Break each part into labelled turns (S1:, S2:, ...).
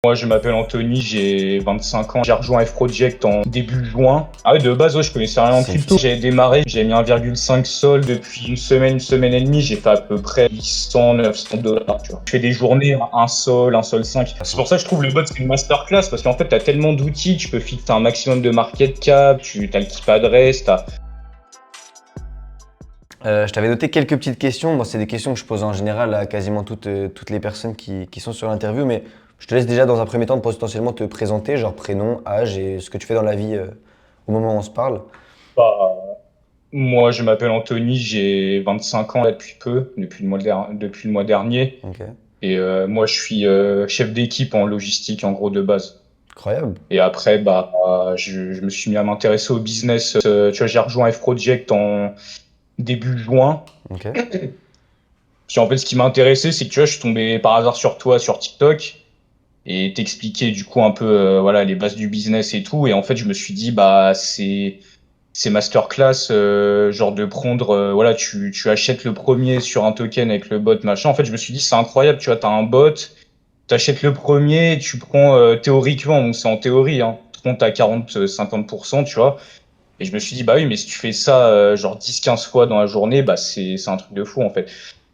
S1: Moi, je m'appelle Anthony, j'ai 25 ans. J'ai rejoint F-Project en début juin. Ah ouais, de base, ouais, je connaissais rien en
S2: C'est
S1: crypto. J'avais démarré, j'ai mis 1,5 sol depuis une semaine et demie. J'ai fait à peu près 800, 900 dollars, tu vois. Je fais des journées, un sol 5. C'est pour ça que je trouve le bot, c'est une masterclass parce qu'en fait, t'as tellement d'outils, tu peux fixer un maximum de market cap, t'as le keep adresse,
S2: Je t'avais noté quelques petites questions. Bon, c'est des questions que je pose en général à quasiment toutes les personnes qui sont sur l'interview, mais je te laisse déjà dans un premier temps potentiellement te présenter, genre prénom, âge et ce que tu fais dans la vie au moment où on se parle.
S1: bah, moi, je m'appelle Anthony, j'ai 25 ans là depuis peu, depuis le mois dernier.
S2: Ok,
S1: Et moi, je suis chef d'équipe en logistique, en gros, de base.
S2: incroyable.
S1: Et après, je me suis mis à m'intéresser au business. Tu vois, j'ai rejoint F-Project en début juin.
S2: Ok,
S1: Puis en fait, ce qui m'a intéressé, c'est que tu vois, je suis tombé par hasard sur toi sur TikTok et t'expliquais du coup un peu voilà les bases du business et tout. Et en fait, je me suis dit bah c'est masterclass genre de prendre voilà tu achètes le premier sur un token avec le bot machin. En fait, je me suis dit c'est incroyable. Tu vois, t'as un bot. T'achètes le premier, tu prends théoriquement, donc c'est en théorie, hein, tu comptes à 40-50%, tu vois. Et je me suis dit, bah oui, mais si tu fais ça genre 10-15 fois dans la journée, bah c'est un truc de fou en fait.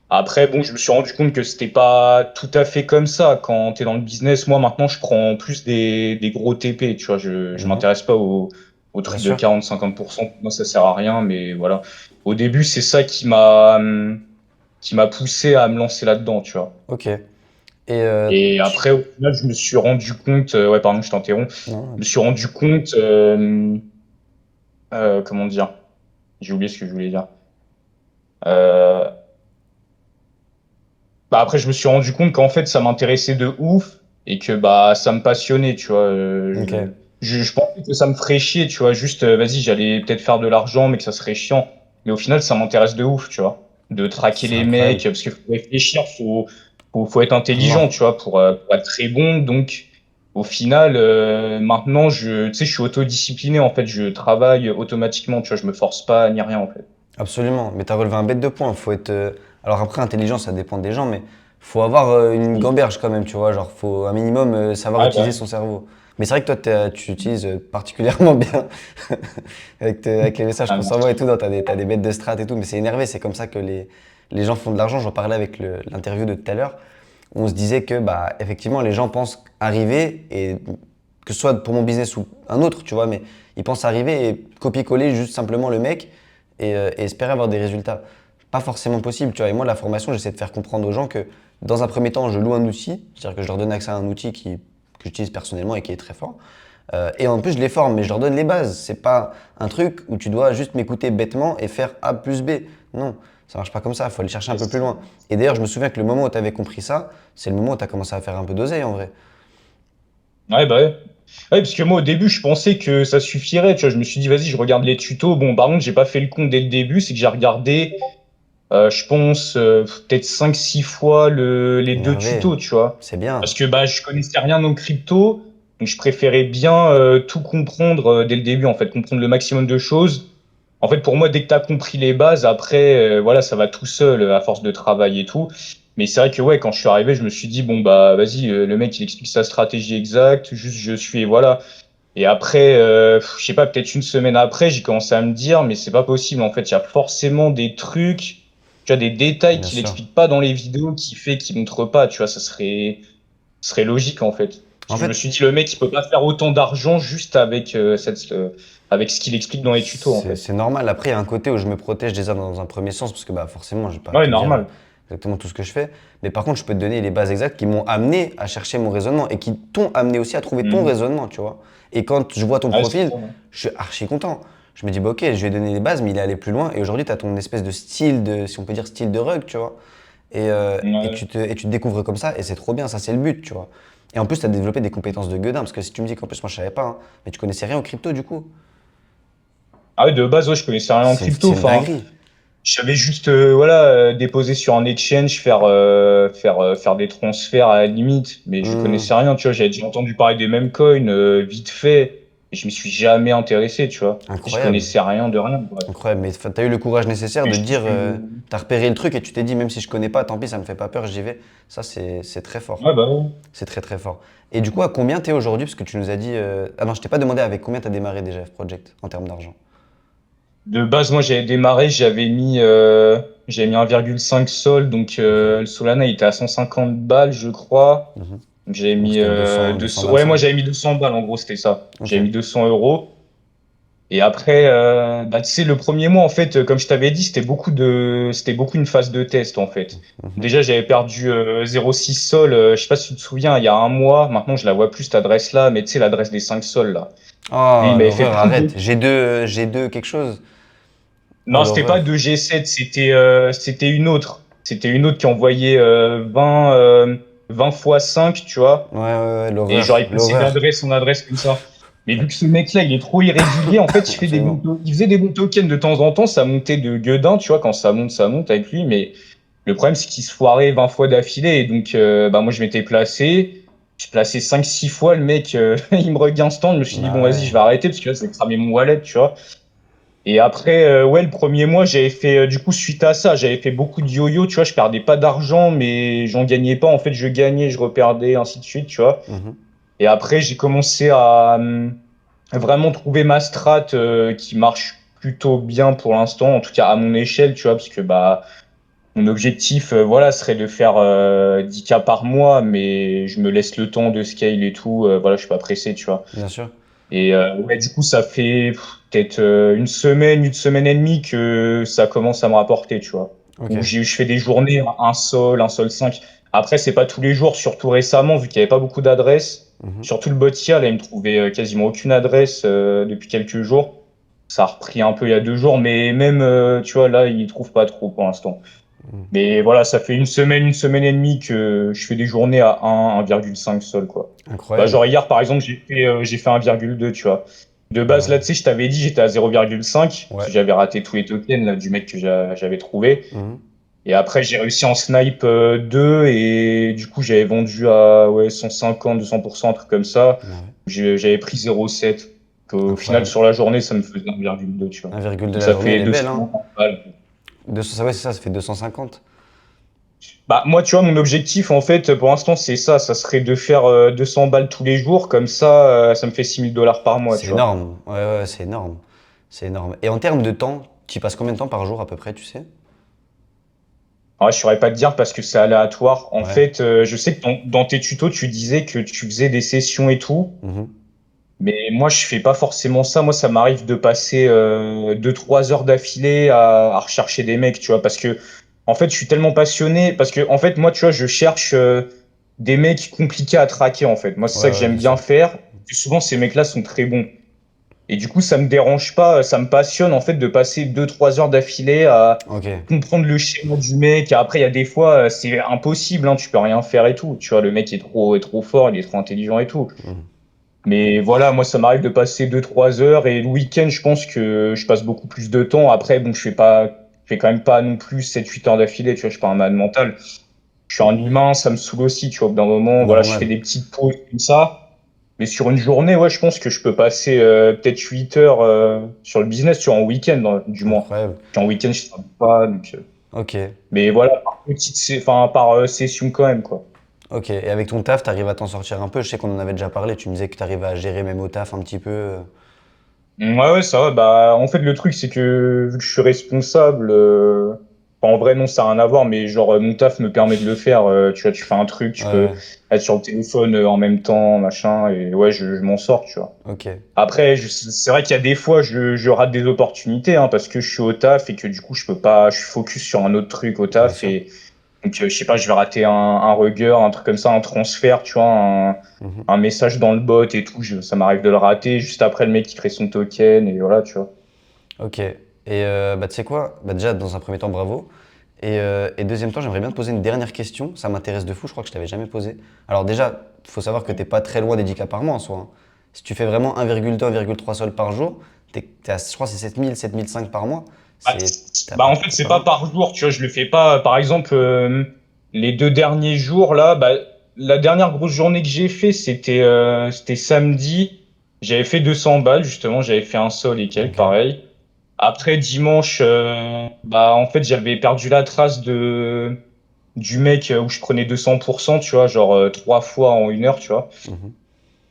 S1: Après, bon, je me suis rendu compte que c'était pas tout à fait comme ça quand t'es dans le business. Moi, maintenant, je prends plus des gros TP, tu vois. Je
S2: mhm,
S1: m'intéresse pas aux
S2: bien
S1: trucs de
S2: sûr.
S1: 40-50%. Moi, ça sert à rien, mais voilà. Au début, c'est ça qui m'a poussé à me lancer là-dedans, tu vois.
S2: Ok. Et
S1: Et après, au final, je me suis rendu compte, ouais, pardon, je t'interromps.
S2: non,
S1: Je me suis rendu compte, comment dire? J'ai oublié ce que je voulais dire. Euh, Bah après, je me suis rendu compte qu'en fait, ça m'intéressait de ouf et que bah ça me passionnait, tu vois.
S2: ok,
S1: Je pensais que ça me ferait chier, tu vois. Juste, vas-y, j'allais peut-être faire de l'argent, mais que ça serait chiant. Mais au final, ça m'intéresse de ouf, tu vois. De traquer
S2: c'est
S1: les mecs,
S2: incroyable.
S1: parce qu'il faut réfléchir, faut être intelligent,
S2: Vraiment.
S1: tu vois, pour être très bon. Donc, au final, maintenant, tu sais, je suis autodiscipliné, en fait. Je travaille automatiquement, tu vois. Je me force pas ni rien, en fait.
S2: Absolument, mais tu as relevé un bête de point. Faut être. Alors après, intelligence, ça dépend des gens, mais faut avoir une
S1: Oui.
S2: gamberge quand même, tu vois. Genre, faut un minimum savoir
S1: Ouais,
S2: utiliser
S1: bah,
S2: son cerveau. Mais c'est vrai que toi, tu utilises particulièrement bien avec les messages
S1: ah,
S2: qu'on s'envoie et
S1: merci.
S2: tout. T'as des bêtes de strat et tout, mais c'est énervé. C'est comme ça que les gens font de l'argent. J'en parlais avec l'interview de tout à l'heure, où on se disait que, bah, effectivement, les gens pensent arriver, et que ce soit pour mon business ou un autre, tu vois, mais ils pensent arriver et copier-coller juste simplement le mec et espérer avoir des résultats. Pas forcément possible, tu vois. Et moi, la formation, j'essaie de faire comprendre aux gens que dans un premier temps, je loue un outil, c'est-à-dire que je leur donne accès à un outil que j'utilise personnellement et qui est très fort. Et en plus, je les forme, mais je leur donne les bases. C'est pas un truc où tu dois juste m'écouter bêtement et faire A plus B. Non, ça marche pas comme ça. Il faut aller chercher un peu plus loin. Et d'ailleurs, je me souviens que le moment où tu avais compris ça, c'est le moment où tu as commencé à faire un peu d'oseille en vrai.
S1: Ouais, bah ouais. Ouais, parce que moi, au début, je pensais que ça suffirait. Tu vois, je me suis dit, vas-y, je regarde les tutos. Bon, par contre, j'ai pas fait le compte dès le début. C'est que j'ai regardé, je pense, peut-être 5-6 fois les deux
S2: Énervé,
S1: tutos, tu vois.
S2: c'est bien.
S1: Parce que bah, je connaissais rien en crypto. Donc, je préférais bien tout comprendre dès le début, en fait, comprendre le maximum de choses. En fait, pour moi, dès que tu as compris les bases, après, voilà, ça va tout seul à force de travail et tout. Mais c'est vrai que ouais, quand je suis arrivé, je me suis dit bon bah vas-y, le mec il explique sa stratégie exacte, juste je suis et voilà. Et après, je sais pas, peut-être une semaine après, j'ai commencé à me dire mais c'est pas possible en fait, il y a forcément des trucs, tu vois, des détails
S2: Bien
S1: qu'il
S2: sûr.
S1: explique pas dans les vidéos, qu'il montre pas, tu vois, ce serait logique en fait. Parce
S2: En
S1: que je me
S2: fait,
S1: suis dit le mec il peut pas faire autant d'argent juste avec avec ce qu'il explique dans les tutos en
S2: c'est
S1: fait.
S2: c'est normal. Après, il y a un côté où je me protège déjà dans un premier sens, parce que bah, forcément, je vais pas
S1: Ouais,
S2: te dire
S1: normal.
S2: exactement tout ce que je fais. Mais par contre, je peux te donner les bases exactes qui m'ont amené à chercher mon raisonnement et qui t'ont amené aussi à trouver ton
S1: Mhm.
S2: raisonnement, tu vois. Et quand je vois ton
S1: Ouais, c'est
S2: profil,
S1: ça. Ouais.
S2: je suis archi content. Je me dis, bah, ok, je vais donner les bases, mais il est allé plus loin. Et aujourd'hui, tu as ton espèce de style, si on peut dire style de rug, tu vois. Et
S1: Ouais.
S2: tu te découvres comme ça, et c'est trop bien, ça c'est le but, tu vois. Et en plus, tu as développé des compétences de gueudin, parce que si tu me dis qu'en plus, moi je savais pas, hein, mais tu connaissais rien en crypto du coup,
S1: Ah ouais, de base, ouais, je connaissais rien en crypto.
S2: c'est une
S1: Enfin,
S2: dinguerie.
S1: je savais juste, voilà, déposer sur un exchange, faire des transferts à la limite, mais je
S2: Hmm,
S1: connaissais rien, tu vois. J'avais déjà entendu parler des mêmes coins, vite fait, et je me suis jamais intéressé, tu vois. Je
S2: incroyable,
S1: connaissais rien de rien, bref.
S2: incroyable. Mais tu as eu le courage nécessaire
S1: Mais
S2: de
S1: je
S2: te
S1: trouve
S2: dire,
S1: que,
S2: tu as repéré le truc et tu t'es dit, même si je connais pas, tant pis, ça me fait pas peur, j'y vais. Ça, c'est très fort.
S1: ouais, bah ouais.
S2: C'est très très fort. Et du coup, à combien t'es aujourd'hui? Parce que tu nous as dit. Ah non, je t'ai pas demandé avec combien t'as démarré déjà F Project en termes d'argent.
S1: De base, moi, j'avais démarré, j'avais mis 1,5 sol, donc
S2: Ok.
S1: le Solana, il était à 150 balles, je crois.
S2: Mhm.
S1: Donc j'avais
S2: Donc
S1: mis
S2: c'était 200,
S1: 200.
S2: 220
S1: Ouais, moi,
S2: sols.
S1: j'avais mis 200 balles, en gros, c'était ça.
S2: Ok.
S1: J'avais mis 200 euros. Et après, bah, tu sais, le premier mois, en fait, comme je t'avais dit, c'était beaucoup une phase de test, en fait.
S2: Mhm.
S1: Déjà, j'avais perdu 0,6 sol. Je sais pas si tu te souviens, il y a un mois. Maintenant, je la vois plus, cette adresse-là, mais tu sais, l'adresse des 5 sols, là. Lui, il
S2: Oh,
S1: m'avait fait
S2: l'horreur,
S1: plein de.
S2: arrête. G2 quelque chose. Oh,
S1: Non, c'était pas
S2: l'horreur.
S1: de G7, c'était une autre. C'était une autre qui envoyait 20 fois 5, tu vois.
S2: Ouais, ouais, ouais,
S1: Et genre,
S2: l'horreur,
S1: il passait
S2: l'horreur.
S1: d'adresse en adresse comme ça. Mais vu que ce mec-là, il est trop irrégulier, en fait,
S2: Absolument.
S1: il faisait des bons tokens de temps en temps, ça montait de gueudin, tu vois, quand ça monte avec lui. Mais le problème, c'est qu'il se foirait 20 fois d'affilée. Et donc, bah, moi, je m'étais placé. Je placé 5 6 fois, le mec, il me regagne instant. Je me suis dit, bon,
S2: Bah
S1: vas-y, je
S2: ouais.
S1: vais arrêter parce que là, ça va cramer mon wallet, tu vois. Et après, ouais, le premier mois, j'avais fait, du coup, suite à ça, j'avais fait beaucoup de yo-yo, tu vois, je perdais pas d'argent, mais j'en gagnais pas. En fait, je gagnais, je reperdais, ainsi de suite, tu vois.
S2: Mhm.
S1: Et après, j'ai commencé à vraiment trouver ma strat qui marche plutôt bien pour l'instant, en tout cas à mon échelle, tu vois, parce que bah, mon objectif, voilà, serait de faire 10K par mois, mais je me laisse le temps de scale et tout. Voilà, je suis pas pressé, tu vois.
S2: Bien sûr.
S1: Et ouais, du coup, ça fait peut-être une semaine et demie que ça commence à me rapporter, tu vois.
S2: Ok.
S1: Où je fais des journées, un sol 5. Après, c'est pas tous les jours, surtout récemment, vu qu'il n'y avait pas beaucoup d'adresses.
S2: Mhm.
S1: Surtout le Botia, là, il me trouvait quasiment aucune adresse depuis quelques jours. Ça a repris un peu il y a 2 jours, mais même, tu vois, là, il trouve pas trop pour l'instant.
S2: Mhm.
S1: Mais voilà, ça fait une semaine et demie que je fais des journées à 1,5 sol, quoi. Bah,
S2: Incroyable.
S1: genre hier, par exemple, j'ai fait 1,2, tu vois. De
S2: Bah
S1: base,
S2: ouais.
S1: là, tu sais, je t'avais dit, j'étais à 0,5, parce
S2: Ouais.
S1: que j'avais raté tous les tokens, là, du mec que j'avais trouvé.
S2: Mhm.
S1: Et après, j'ai réussi en snipe 2, et du coup, j'avais vendu à, ouais, 150, 200%, un truc comme ça.
S2: Bah ouais.
S1: J'avais pris 0,7. Qu'au final,
S2: Incroyable.
S1: sur la journée, ça me faisait 1,2, tu vois.
S2: 1,2
S1: Donc,
S2: la
S1: ça
S2: journée, elle
S1: fait
S2: est belle, hein.
S1: 250 balles.
S2: 200, ouais, c'est ça, ça fait 250.
S1: Bah, moi, tu vois, mon objectif, en fait, pour l'instant, c'est ça. Ça serait de faire 200 balles tous les jours. Comme ça me fait 6 000 $ par mois,
S2: C'est
S1: tu vois.
S2: énorme. Ouais, ouais, c'est énorme. C'est énorme. Et en termes de temps, tu y passes combien de temps par jour à peu près, tu sais?
S1: Alors, je saurais pas te dire parce que c'est aléatoire. En
S2: Ouais.
S1: fait, je sais que dans tes tutos, tu disais que tu faisais des sessions et tout.
S2: Mhm.
S1: Mais moi, je fais pas forcément ça. Moi, ça m'arrive de passer 2 3 heures d'affilée à rechercher des mecs, tu vois. Parce que, en fait, je suis tellement passionné. Parce que, en fait, moi, tu vois, je cherche des mecs compliqués à traquer, en fait. Moi, c'est
S2: Ouais,
S1: ça que
S2: ouais,
S1: j'aime
S2: bien
S1: bien
S2: sûr.
S1: faire. Parce que souvent, ces mecs-là sont très bons. Et du coup, ça me dérange pas, ça me passionne en fait de passer 2 3 heures d'affilée à
S2: Ok.
S1: comprendre le schéma du mec. Après, il y a des fois, c'est impossible, hein, tu peux rien faire et tout. Tu vois, le mec est trop fort, il est trop intelligent et tout.
S2: Mhm.
S1: Mais voilà, moi, ça m'arrive de passer 2 3 heures et le week-end, je pense que je passe beaucoup plus de temps. Après, bon, je fais quand même pas non plus 7 8 heures d'affilée, tu vois, je suis pas un malade mental. Je suis un humain, ça me saoule aussi, tu vois. Au bout d'un moment, voilà, je fais
S2: Normal.
S1: des petites pauses comme ça. Mais sur une journée, ouais, je pense que je peux passer peut-être 8 heures sur le business, tu vois, en week-end, du moins.
S2: Incroyable.
S1: Puis en week-end, je travaille pas, donc.
S2: Ok.
S1: Mais voilà, enfin, par session quand même, quoi.
S2: Ok. Et avec ton taf, t'arrives à t'en sortir un peu? Je sais qu'on en avait déjà parlé. Tu me disais que t'arrives à gérer même au taf un petit peu.
S1: Ouais, ouais, ça va. Bah, en fait, le truc, c'est que vu que je suis responsable, enfin, en vrai, non, ça n'a rien à voir, mais genre, mon taf me permet de le faire. Tu vois, tu fais un truc,
S2: Ouais,
S1: tu peux
S2: ouais.
S1: être sur le téléphone en même temps, machin, et ouais, je m'en sors, tu vois.
S2: Ok.
S1: Après, c'est vrai qu'il y a des fois, je rate des opportunités, hein, parce que je suis au taf et que du coup, je peux pas, je suis focus sur un autre truc au
S2: Bien
S1: taf
S2: sûr.
S1: et donc, je sais pas, je vais rater un rugger, un truc comme ça, un transfert, tu vois,
S2: Mhm.
S1: un message dans le bot et tout, ça m'arrive de le rater juste après le mec qui crée son token et voilà, tu vois.
S2: Ok. Et bah, tu sais quoi? Bah, déjà, dans un premier temps, bravo. Et deuxième temps, j'aimerais bien te poser une dernière question. Ça m'intéresse de fou, je crois que je t'avais jamais posé. Alors déjà, il faut savoir que t'es pas très loin des 10K par mois en soi, hein. Si tu fais vraiment 1,2, 1,3 sol par jour, t'es à, je crois que c'est 7000, 7005 par mois.
S1: Bah,
S2: T'as
S1: bah,
S2: pas,
S1: en fait,
S2: t'as
S1: c'est
S2: pas
S1: pas
S2: mal.
S1: par jour, tu vois, je le fais pas. Par exemple, les 2 derniers jours, là, bah, la dernière grosse journée que j'ai fait, c'était samedi. J'avais fait 200 balles, justement, j'avais fait un sol et quelques,
S2: Ok.
S1: pareil. Après, dimanche, bah, en fait, j'avais perdu la trace du mec où je prenais 200%, tu vois, genre 3 fois en 1 heure, tu vois.
S2: Mhm.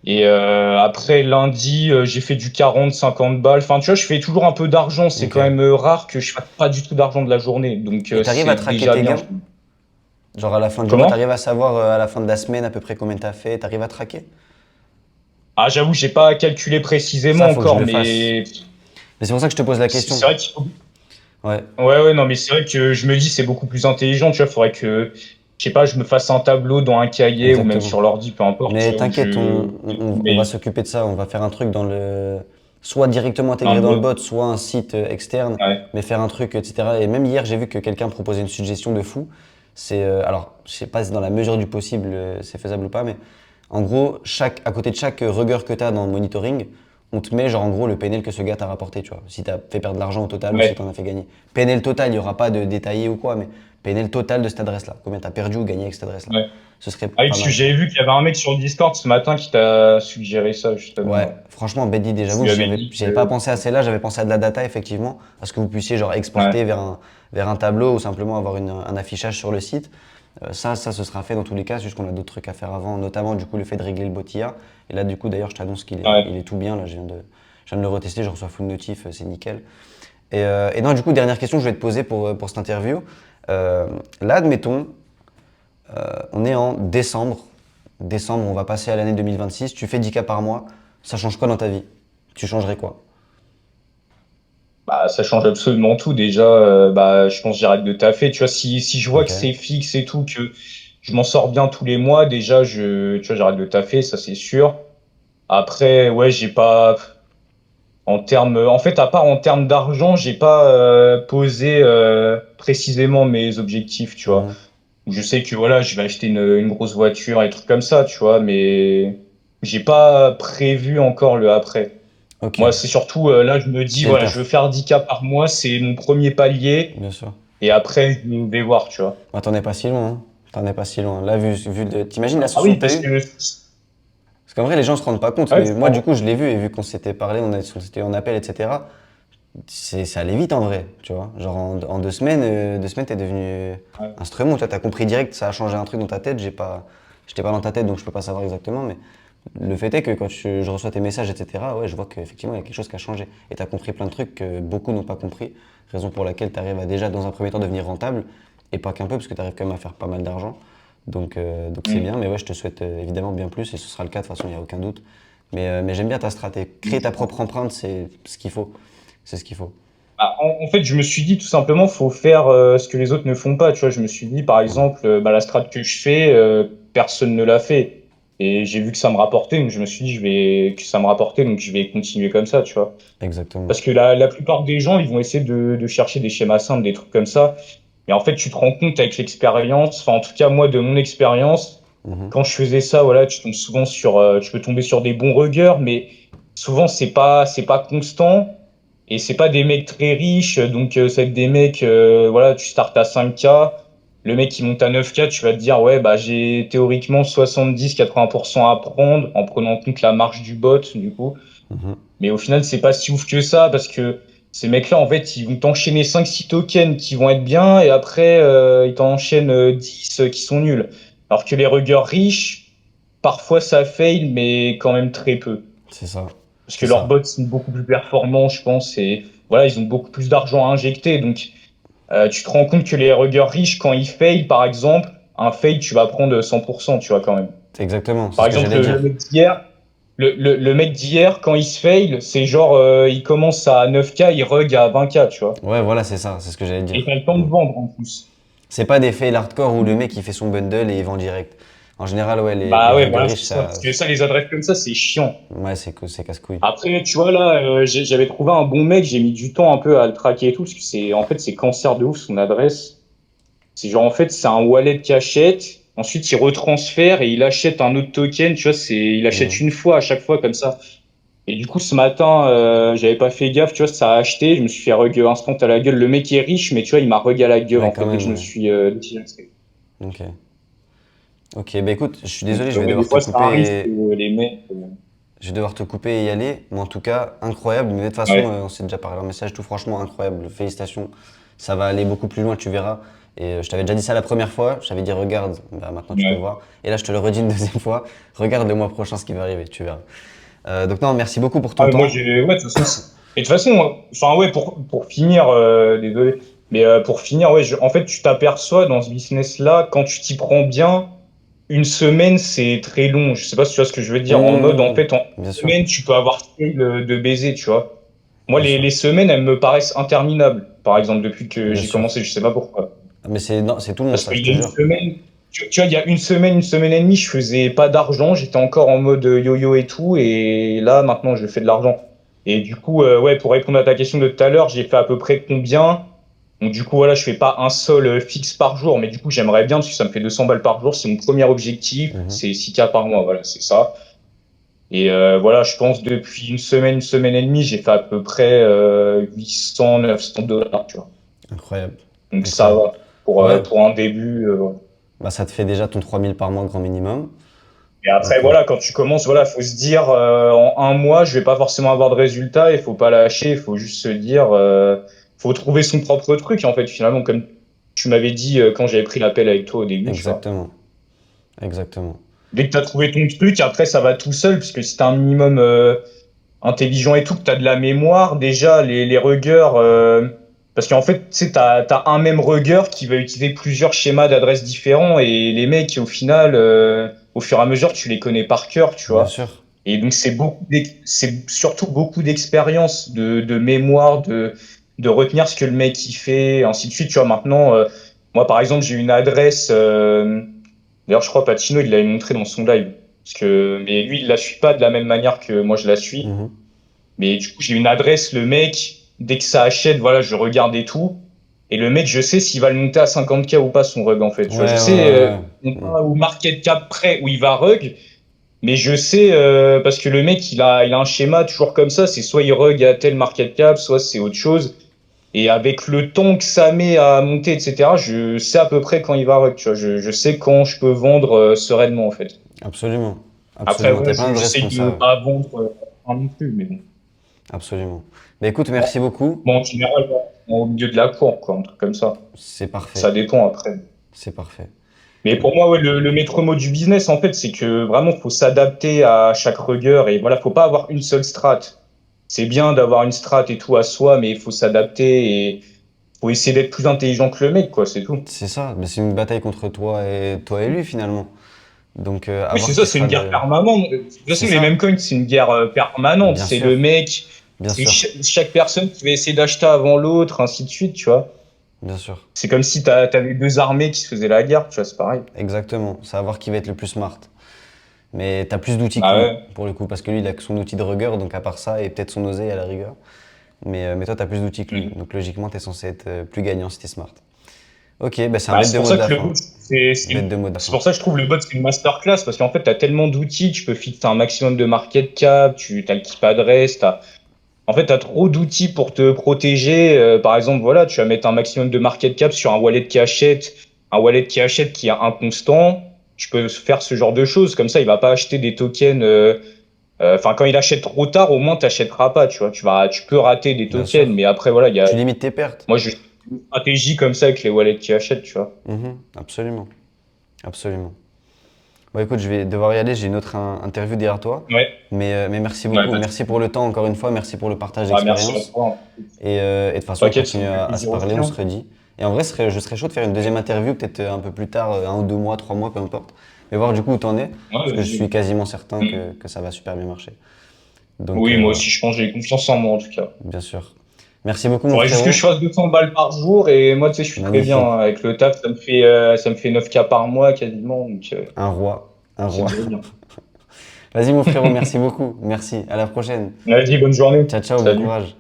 S1: Et après, lundi, j'ai fait du 40, 50 balles. Enfin, tu vois, je fais toujours un peu d'argent. C'est
S2: Ok.
S1: quand même rare que je fasse pas du tout d'argent de la journée. Donc,
S2: Et t'arrives à
S1: c'est
S2: traquer
S1: déjà
S2: tes
S1: bien.
S2: gains? Genre à la fin du mois,
S1: Comment?
S2: t'arrives à savoir à la fin de la semaine à peu près combien t'as fait? T'arrives à traquer?
S1: Ah, j'avoue, j'ai pas calculé
S2: Ça,
S1: précisément
S2: faut que je
S1: encore,
S2: le fasse.
S1: mais
S2: Mais c'est pour ça que je te pose la
S1: c'est
S2: question.
S1: vrai qu'il faut.
S2: Ouais,
S1: Ouais, ouais, non, mais c'est vrai que je me dis c'est beaucoup plus intelligent, tu vois. Faudrait que, je sais pas, je me fasse un tableau dans un cahier ou même
S2: exactement.
S1: sur l'ordi, peu importe, tu
S2: Mais
S1: vois, où
S2: t'inquiète, on va
S1: mais
S2: s'occuper de ça. On va faire un truc dans le. Soit directement
S1: un
S2: intégré dans le
S1: bot.
S2: bot, soit un site externe,
S1: Ouais,
S2: mais faire un truc, etc. Et même hier, j'ai vu que quelqu'un proposait une suggestion de fou. C'est. Alors, je sais pas si dans la mesure du possible c'est faisable ou pas, mais en gros, à côté de chaque rigueur que tu as dans le monitoring, on te met genre en gros le PNL que ce gars t'a rapporté, tu vois. Si tu as fait perdre de l'argent au total ou si tu
S1: ouais,
S2: en as fait gagner. PNL total, il n'y aura pas de détaillé ou quoi, mais PNL total de cette adresse-là. Combien tu as perdu ou gagné avec cette adresse-là.
S1: ouais.
S2: Ce serait
S1: Ah oui,
S2: pas
S1: parce que
S2: mal, tu
S1: j'avais
S2: vois.
S1: vu qu'il y avait un mec sur le Discord ce matin qui t'a suggéré ça, justement,
S2: Ouais,
S1: ouais.
S2: franchement, bête idée.
S1: Tu
S2: J'avoue
S1: lui
S2: que
S1: avais
S2: j'avais,
S1: dit
S2: j'avais pas
S1: que.
S2: pensé à celle-là, j'avais pensé à de la data, effectivement, à ce que vous puissiez genre exporter
S1: Ouais,
S2: vers un tableau ou simplement avoir un affichage sur le site. Ça, ce sera fait dans tous les cas, c'est juste qu'on a d'autres trucs à faire avant, notamment du coup le fait de régler le botilla. Et là, du coup, d'ailleurs, je t'annonce il est
S1: ouais.
S2: tout bien. Là, je viens de le retester, je reçois full notif, c'est nickel. Et non, du coup, dernière question que je vais te poser pour cette interview. Là, admettons, on est en décembre. Décembre, on va passer à l'année 2026. Tu fais 10K par mois. Ça change quoi dans ta vie? Tu changerais quoi?
S1: Bah, ça change absolument tout. Déjà, bah, je pense que j'arrête de taffer. Tu vois, si je vois
S2: Ok.
S1: que c'est fixe et tout, que je m'en sors bien tous les mois, déjà, tu vois, j'arrête de taffer, ça c'est sûr. Après, ouais, j'ai pas, en fait, à part en termes d'argent, j'ai pas posé précisément mes objectifs, tu vois.
S2: Mhm.
S1: Je sais que voilà, je vais acheter une grosse voiture et trucs comme ça, tu vois, mais j'ai pas prévu encore le après.
S2: Ok.
S1: Moi, c'est surtout là, je me dis,
S2: C'est le
S1: voilà, je veux
S2: taf,
S1: faire 10K par mois, c'est mon premier palier,
S2: bien sûr.
S1: et après, je vais voir, tu vois.
S2: Bah, t'en es pas si loin, hein. T'en es pas si loin. Là, t'imagines
S1: Ah
S2: l'ascension
S1: oui,
S2: que t'as
S1: parce
S2: eue?
S1: que.
S2: Parce qu'en vrai, les gens se rendent pas compte,
S1: Ah ouais,
S2: mais moi, du coup, je l'ai vu, et vu qu'on s'était parlé, on s'était en appel, etc. Ça allait vite en vrai, tu vois. Genre en 2 semaines, 2 semaines, t'es devenu
S1: ouais,
S2: instrument. Toi, t'as compris direct, ça a changé un truc dans ta tête. J'étais pas dans ta tête, donc je peux pas savoir exactement, mais le fait est que quand je reçois tes messages, etc., ouais, je vois qu'effectivement, il y a quelque chose qui a changé. Et t'as compris plein de trucs que beaucoup n'ont pas compris. Raison pour laquelle t'arrives à déjà, dans un premier temps, devenir rentable, et pas qu'un peu, parce que t'arrives quand même à faire pas mal d'argent. Donc c'est bien,
S1: mm,
S2: mais ouais, je te souhaite évidemment bien plus, et ce sera le cas, de toute façon, il n'y a aucun doute. Mais j'aime bien ta stratégie. Créer ta propre empreinte, c'est ce qu'il faut. C'est ce qu'il faut.
S1: bah, en fait, je me suis dit tout simplement, faut faire ce que les autres ne font pas. Tu vois, je me suis dit, par
S2: Mhm.
S1: exemple, bah, la strat que je fais, personne ne l'a fait. Et j'ai vu que ça me rapportait, donc je me suis dit, que ça me rapportait, donc je vais continuer comme ça, tu vois.
S2: Exactement.
S1: Parce que la plupart des gens, ils vont essayer de chercher des schémas simples, des trucs comme ça. Mais en fait, tu te rends compte avec l'expérience, enfin, en tout cas, moi, de mon expérience,
S2: Mhm.
S1: quand je faisais ça, voilà, tu peux tomber sur des bons ruggers, mais souvent, c'est pas constant. Et c'est pas des mecs très riches, donc c'est des mecs, voilà, tu startes à 5K, le mec qui monte à 9K, tu vas te dire, ouais, bah j'ai théoriquement 70-80% à prendre en prenant en compte la marge du bot, du coup.
S2: Mhm.
S1: Mais au final, c'est pas si ouf que ça, parce que ces mecs-là, en fait, ils vont t'enchaîner 5-6 tokens qui vont être bien, et après, ils t'enchaînent 10 qui sont nuls. Alors que les ruggers riches, parfois ça fail, mais quand même très peu
S2: C'est ça.
S1: parce que
S2: C'est
S1: leurs
S2: ça.
S1: bots sont beaucoup plus performants, je pense, et voilà, ils ont beaucoup plus d'argent à injecter. Donc, tu te rends compte que les ruggers riches, quand ils fail, par exemple, un fail, tu vas prendre 100%, tu vois, quand même.
S2: C'est exactement. C'est
S1: Par
S2: ce que
S1: exemple,
S2: j'allais
S1: le
S2: dire.
S1: mec d'hier, le mec d'hier, quand il se fail, c'est genre, il commence à 9K, il rug à 20K, tu vois.
S2: Ouais, voilà, c'est ça. C'est ce que j'allais
S1: Et
S2: dire.
S1: t'as le temps
S2: Mm.
S1: de vendre, en plus.
S2: C'est pas des fails hardcore où le mec il fait son bundle et il vend direct. En général, ouais, les
S1: Bah ouais,
S2: ruggers
S1: voilà,
S2: riches,
S1: c'est ça. Parce que ça, les adresses comme ça, c'est chiant.
S2: ouais, c'est casse-couille.
S1: Après, tu vois, là, j'avais trouvé un bon mec, j'ai mis du temps un peu à le traquer et tout, parce que en fait, c'est cancer de ouf, son adresse. C'est genre, en fait, c'est un wallet qui achète, ensuite il retransfère et il achète un autre token, tu vois, il achète
S2: Mhm.
S1: une fois à chaque fois comme ça. Et du coup, ce matin, j'avais pas fait gaffe, tu vois, ça a acheté, je me suis fait rug instant à la gueule. Le mec est riche, mais tu vois, il m'a rug à la gueule,
S2: Ouais,
S1: en
S2: quand
S1: fait, dès que
S2: même,
S1: je me
S2: ouais.
S1: suis déclenché.
S2: Ok. Ok, bah écoute, je suis
S1: Donc,
S2: désolé, je vais
S1: ouais, des
S2: devoir te
S1: fois, ça arrive que
S2: couper.
S1: les mecs.
S2: Je vais devoir te couper et y aller. Mais en tout cas, incroyable. Mais de toute façon,
S1: Ouais.
S2: on s'est déjà parlé en message, tout franchement incroyable. Félicitations. Ça va aller beaucoup plus loin, tu verras. Et je t'avais déjà dit ça la première fois, je t'avais dit regarde, bah, maintenant tu peux
S1: Ouais.
S2: voir. Et là je te le redis une deuxième fois, regarde le mois prochain ce qui va arriver, tu verras. Donc non, merci beaucoup pour
S1: Ah,
S2: ton
S1: mais moi,
S2: temps.
S1: j'ai, ouais, de toute façon, et de toute façon, enfin, ouais, pour finir, désolé, mais pour finir, ouais, en fait, tu t'aperçois dans ce business-là, quand tu t'y prends bien, une semaine, c'est très long. Je sais pas si tu vois ce que je veux dire. En mode, en
S2: Mmh,
S1: fait, en
S2: bien
S1: une
S2: sûr,
S1: semaine, tu peux avoir fait de baiser, tu vois. Moi,
S2: bien sûr,
S1: les semaines, elles me paraissent interminables, par exemple, depuis que
S2: bien
S1: j'ai
S2: sûr.
S1: commencé, je sais pas pourquoi.
S2: Ah, mais c'est non, c'est tout le monde
S1: Parce
S2: ça,
S1: qu'il
S2: je
S1: y
S2: te
S1: a une
S2: jure.
S1: semaine, tu vois, il y a une semaine et demie, je faisais pas d'argent, j'étais encore en mode yo-yo et tout, et là, maintenant, je fais de l'argent. Et du coup, ouais, pour répondre à ta question de tout à l'heure, j'ai fait à peu près combien? Donc, du coup, voilà, je fais pas un seul fixe par jour, mais du coup, j'aimerais bien, parce que ça me fait 200 balles par jour, c'est mon premier objectif,
S2: Mhm.
S1: c'est 6K par mois, voilà, c'est ça. Et voilà, je pense depuis une semaine et demie, j'ai fait à peu près 800, 900 dollars, tu vois.
S2: Incroyable,
S1: Donc ça
S2: incroyable.
S1: va
S2: Ouais,
S1: pour un début. Ouais.
S2: bah ça te fait déjà ton 3000 par mois grand minimum.
S1: Et après,
S2: Donc
S1: voilà, quand tu commences, voilà, faut se dire, en un mois, je vais pas forcément avoir de résultats, il faut pas lâcher, il faut juste se dire, faut trouver son propre truc, en fait, finalement, comme tu m'avais dit quand j'avais pris l'appel avec toi au début, tu vois.
S2: exactement, exactement.
S1: Dès que tu as trouvé ton truc, après, ça va tout seul, puisque si t'as un minimum intelligent et tout, que tu as de la mémoire, déjà, les ruggers, parce qu'en fait, tu sais, t'as un même rugger qui va utiliser plusieurs schémas d'adresses différents, et les mecs, au final, au fur et à mesure, tu les connais par cœur, tu
S2: Bien
S1: vois.
S2: sûr.
S1: Et donc, c'est surtout beaucoup d'expérience, de mémoire, de retenir ce que le mec il fait, ainsi de suite. Tu vois, maintenant, moi, par exemple, j'ai une adresse. D'ailleurs, je crois Pacino, il l'avait montré dans son live. Parce que, mais lui, il la suit pas de la même manière que moi, je la suis.
S2: Mhm.
S1: Mais du coup, j'ai une adresse, le mec, dès que ça achète, voilà, je regarde et tout. Et le mec, je sais s'il va le monter à 50K ou pas, son rug, en fait. Tu
S2: Ouais,
S1: vois, je
S2: ouais,
S1: sais,
S2: ouais,
S1: non
S2: ouais.
S1: pas au market cap près où il va rug, mais je sais, parce que le mec, il a un schéma toujours comme ça. C'est soit il rug à tel market cap, soit c'est autre chose. Et avec le temps que ça met à monter, etc., je sais à peu près quand il va rug, tu vois. Je sais quand je peux vendre sereinement, en fait.
S2: Absolument,
S1: Après,
S2: absolument.
S1: ouais,
S2: T'as plein d'adresses
S1: j'essaye
S2: comme
S1: de
S2: ça, ouais.
S1: pas vendre un non plus, mais bon.
S2: Absolument. Mais écoute,
S1: Bon,
S2: merci beaucoup.
S1: bon, en général, ouais, au milieu de la cour, quoi, un truc comme ça.
S2: C'est
S1: Ça
S2: parfait,
S1: dépend après.
S2: c'est parfait.
S1: Mais pour moi, ouais, le maître mot du business, en fait, c'est que vraiment, faut s'adapter à chaque rigueur et voilà, faut pas avoir une seule strat. C'est bien d'avoir une strat et tout à soi, mais il faut s'adapter et faut essayer d'être plus intelligent que le mec, quoi, c'est tout.
S2: C'est ça, mais c'est une bataille contre toi et lui finalement. Donc à
S1: Oui, c'est
S2: voir
S1: ça,
S2: qui
S1: c'est
S2: sera
S1: une guerre
S2: le.
S1: permanente. De toute
S2: C'est
S1: façon, les mêmes
S2: ça,
S1: coins, c'est une guerre permanente.
S2: bien
S1: C'est le
S2: sûr,
S1: mec,
S2: bien
S1: c'est
S2: sûr,
S1: chaque personne qui va essayer d'acheter avant l'autre, ainsi de suite, tu vois.
S2: bien sûr.
S1: C'est comme si t'avais deux armées qui se faisaient la guerre, tu vois, c'est pareil.
S2: Exactement. C'est à voir qui va être le plus smart. Mais t'as plus d'outils que
S1: Bah
S2: lui,
S1: ouais.
S2: pour le coup, parce que lui, il a que son outil de rigueur, donc à part ça, et peut-être son oseille à la rigueur. Mais toi, t'as plus d'outils que lui.
S1: Mm.
S2: Donc logiquement, t'es censé être plus gagnant si t'es smart. Ok, bah c'est un
S1: Bah,
S2: bête
S1: c'est
S2: de
S1: pour
S2: mot de
S1: ça
S2: la
S1: que le
S2: fin.
S1: bot,
S2: Bête de mot de la
S1: c'est
S2: fin.
S1: pour ça que je trouve le bot, c'est une masterclass, parce qu'en fait, t'as tellement d'outils, tu peux fixer un maximum de market cap, t'as le keep adresse, en fait, t'as trop d'outils pour te protéger. Par exemple, voilà, tu vas mettre un maximum de market cap sur un wallet qui achète qui est inconstant. Tu peux faire ce genre de choses. Comme ça, il va pas acheter des tokens. Enfin, quand il achète trop tard, au moins, t'achèteras pas. Tu vois, tu peux rater des
S2: Bien
S1: tokens,
S2: sûr.
S1: mais après, voilà, il y a,
S2: Tu limites tes pertes.
S1: moi, je une stratégie comme ça avec les wallets qui achètent. Tu vois.
S2: Mhm, absolument. Absolument. Bon, écoute, je vais devoir y aller. J'ai une autre interview derrière toi.
S1: Ouais.
S2: Mais merci
S1: Ouais.
S2: beaucoup. Merci pour le temps, encore une fois. Merci pour le partage
S1: Ah, merci à
S2: d'expérience.
S1: toi.
S2: Et de toute façon, on
S1: T'inquiète, ça
S2: continue
S1: me fait
S2: à se
S1: plaisir
S2: parler,
S1: aussi.
S2: on
S1: Hein.
S2: se redit. Et en vrai, je serais chaud de faire une deuxième interview, peut-être un peu plus tard, 1 ou 2 mois, 3 mois, peu importe. Mais voir du coup où t'en es,
S1: Ouais,
S2: parce que je suis
S1: vas-y.
S2: quasiment certain
S1: Mm.
S2: que ça va super bien marcher. Donc
S1: Oui, moi
S2: voilà,
S1: aussi, je pense que j'ai confiance en moi, en tout cas.
S2: bien sûr. Merci beaucoup, mon
S1: Faudrait juste que je
S2: frérot.
S1: fasse 200 balles par jour et moi, tu sais, je suis très bien
S2: Magnifique.
S1: hein. Avec le taf, ça me fait 9K par mois quasiment, donc
S2: Un roi, un
S1: c'est
S2: roi.
S1: déjà bien.
S2: Vas-y, mon frérot, merci beaucoup. Merci. À la prochaine.
S1: Vas-y, bonne journée.
S2: Ciao, ciao, bon
S1: Salut.
S2: courage.